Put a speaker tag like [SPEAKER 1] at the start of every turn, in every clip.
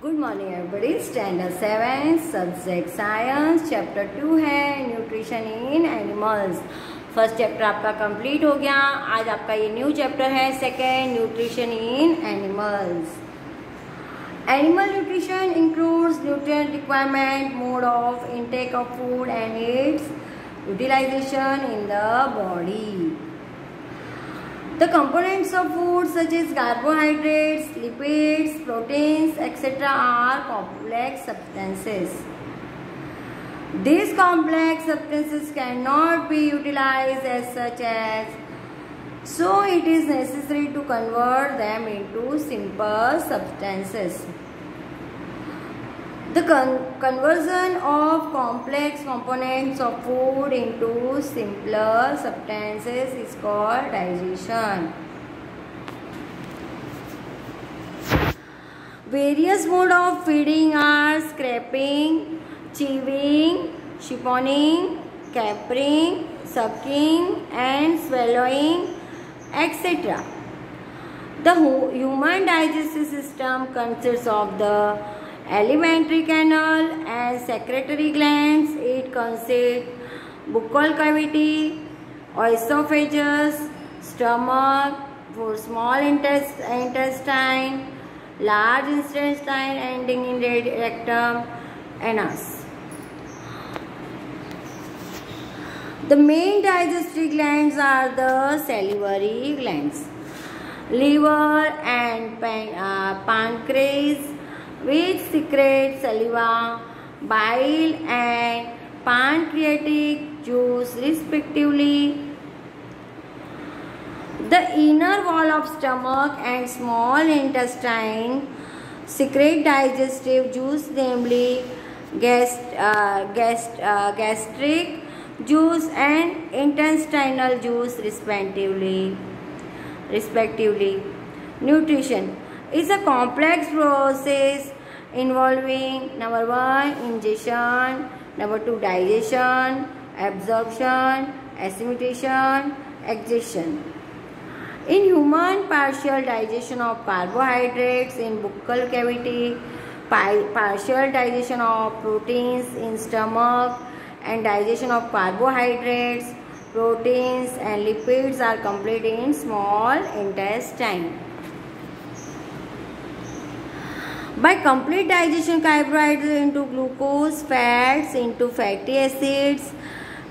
[SPEAKER 1] Good morning everybody. Standard 7 subject science chapter 2 है nutrition in animals. First chapter आपका complete हो गया। आज आपका ये न्यू चैप्टर है second, nutrition in animals. Animal nutrition includes nutrient requirement, mode of intake of food and its utilisation in the body. The components of food such as carbohydrates, lipids, proteins, etc. are complex substances. These complex substances cannot be utilized as such as, so it is necessary to convert them into simple substances. The conversion of complex components of food into simpler substances is called digestion. Various modes of feeding are scraping, chewing, chuping, capturing, sucking and swallowing, etc. The human digestive system consists of the alimentary canal and secretory glands. It consists buccal cavity, esophagus, stomach for small intestine, large intestine ending in rectum, anus. The main digestive glands are the salivary glands, liver and pancreas, which secrete saliva, bile and pancreatic juice respectively. The inner wall of stomach and small intestine secrete digestive juice, namely gastric juice and intestinal juice respectively. Nutrition is a complex process involving number 1 ingestion, number 2 digestion, absorption, assimilation, exhaustion. In human, partial digestion of carbohydrates in buccal cavity, partial digestion of proteins in stomach, and digestion of carbohydrates, proteins and lipids are complete in small intestine. By complete digestion, carbohydrates into glucose, fats into fatty acids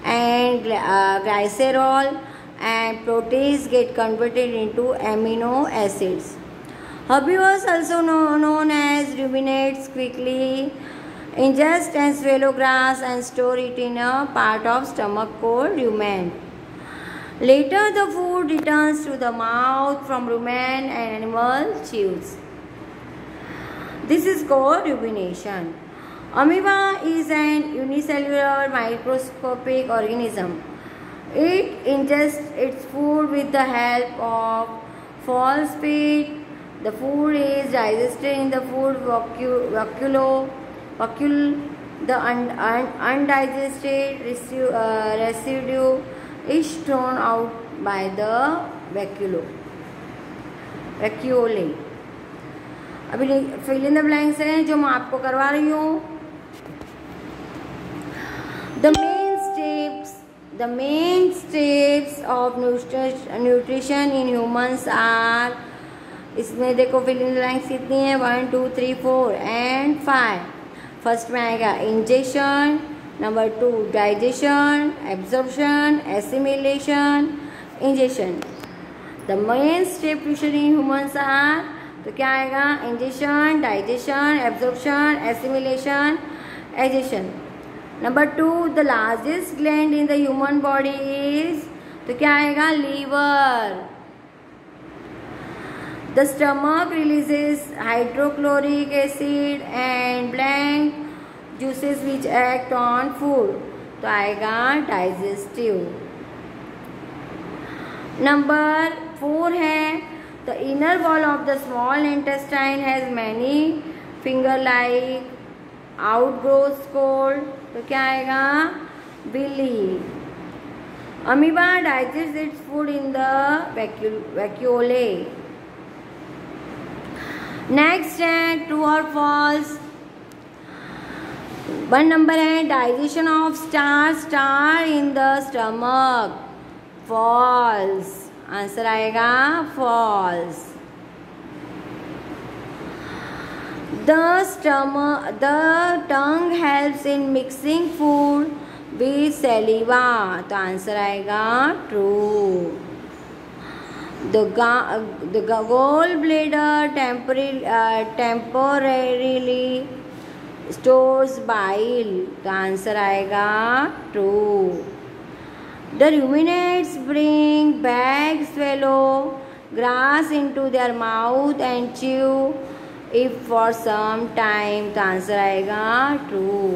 [SPEAKER 1] and glycerol, and proteins get converted into amino acids. Herbivores, also known as ruminants, quickly ingest and swallow grass and store it in a part of stomach called rumen. Later, the food returns to the mouth from rumen and animal chews. This is called rumination. Amoeba is an unicellular microscopic organism. It ingests its food with the help of false feet. The food is digested in the food vacuole. The undigested residue is thrown out by the vacuole. अभी fill in the blanks हैं जो मैं आपको करवा रही हूँ. The main steps of nutrition in humans are, इसमें देखो फिल इन द ब्लैंक्स कितनी है, 1 2 3 4 and 5. फर्स्ट में आएगा ingestion, number 2 digestion, absorption, assimilation, इंजेक्शन. The main step nutrition in humans are, तो क्या आएगा, ingestion, digestion, absorption, assimilation, egestion. Number 2 the largest gland in the human body is, तो क्या आएगा, liver. The stomach releases hydrochloric acid and blank juices which act on food, तो आएगा digestive. Number 4 है, the inner wall of the small intestine has many finger-like outgrowths called, तो क्या आएगा, villi. Amoeba digests its food in the vacuole. Next, true or false? False. 1 number है digestion of starch in the stomach, false, answer आएगा false. The tongue helps in mixing food with saliva, तो answer आएगा true। The gallbladder temporarily stores bile, तो answer आएगा true। The ruminants bring back swallow grass into their mouth and chew if for some time, तो answer आएगा true।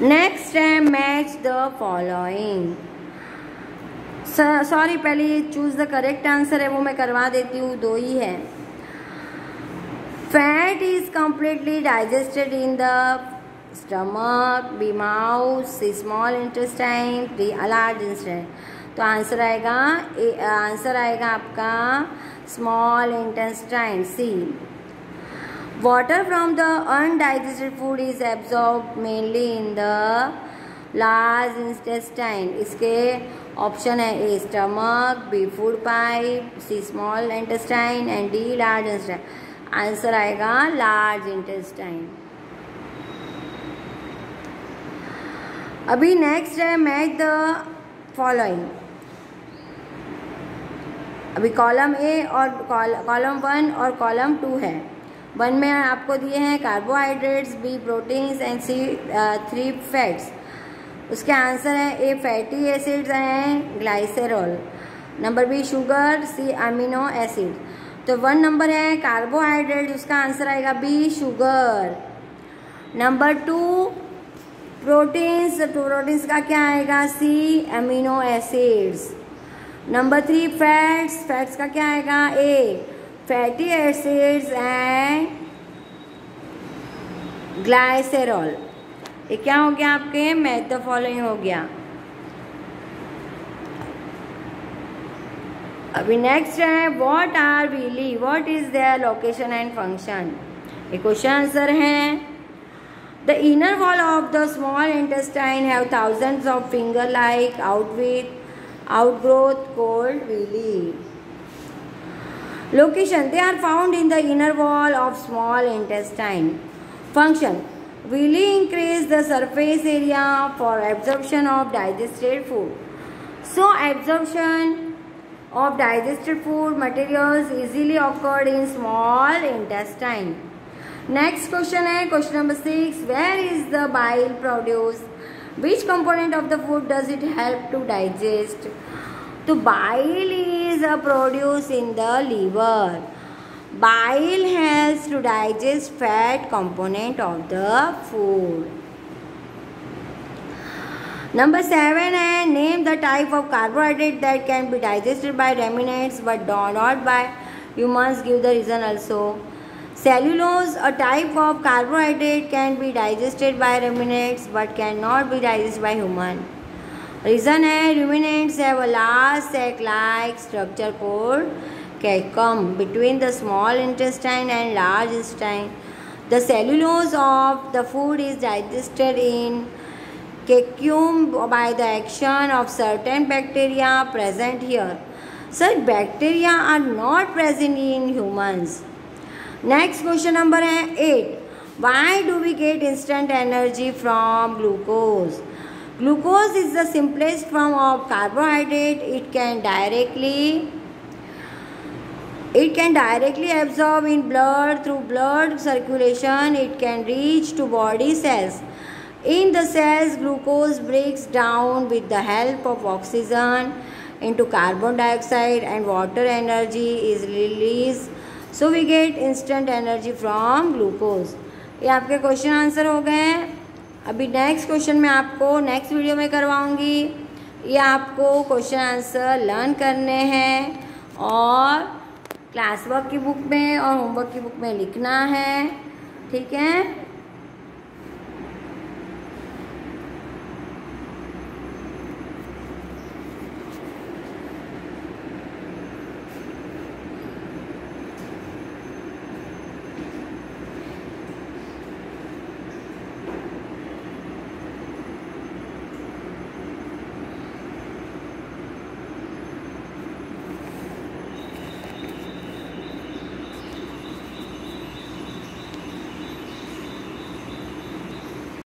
[SPEAKER 1] Next है match the following. Sorry, पहले ये choose the correct answer है वो मैं करवा देती हूँ, 2 ही है। Fat is completely digested in the stomach, B mouth, C small intestine, D large intestine, तो आंसर आएगा आपका small intestine, C. Water from the undigested food is absorbed mainly in the large intestine, इसके option है A stomach, B food pipe, C small intestine and D large intestine, answer आएगा large intestine. अभी next है match the following. अभी column A और column 1 और column 2 है। 1 में आपको दिए हैं carbohydrates, B proteins and C 3 fats. उसके आंसर है A fatty acids and glycerol, number B sugar, C amino acid. तो 1 नंबर है कार्बोहाइड्रेट, उसका आंसर आएगा बी शुगर। नंबर 2 प्रोटीन्स का क्या आएगा सी अमीनो एसिड्स। नंबर 3 फैट्स का क्या आएगा ए फैटी एसिड्स एंड ग्लाइसेरॉल। ये क्या हो गया आपके मैच द फॉलोइंग हो गया। अभी नेक्स्ट है what are villi, what is their location and function. ये क्वेश्चन आंसर है। The inner wall of the small intestine have thousands of finger-like outgrowth called villi. Location, they are found in the inner wall of small intestine. Function, villi increase the surface area for absorption of digested food. So absorption of digested food materials easily occurred in small intestine. Next question है question number 6, where is the bile produce, which component of the food does it help to digest. तो bile is a produce in the liver, bile helps to digest fat component of the food. Number 7 है name the type of carbohydrate that can be digested by ruminants but not by humans, give the reason also. Cellulose, a type of carbohydrate, can be digested by ruminants but cannot be digested by human. Reason है ruminants have a large sac-like structure called cecum between the small intestine and large intestine. The cellulose of the food is digested in cecum by the action of certain bacteria present here. Such bacteria are not present in humans. Next question number है 8, why do we get instant energy from glucose. Glucose is the simplest form of carbohydrate, it can directly absorb in blood through blood circulation, it can reach to body cells. In the cells glucose breaks down with the help of oxygen into carbon dioxide and water energy is released, so we get instant energy from glucose. ये आपके question answer हो गए हैं। अभी next question मैं आपको next video में करवाऊंगी। ये आपको क्वेश्चन आंसर लर्न करने हैं और क्लास वर्क की बुक में और होमवर्क की बुक में लिखना है, ठीक है।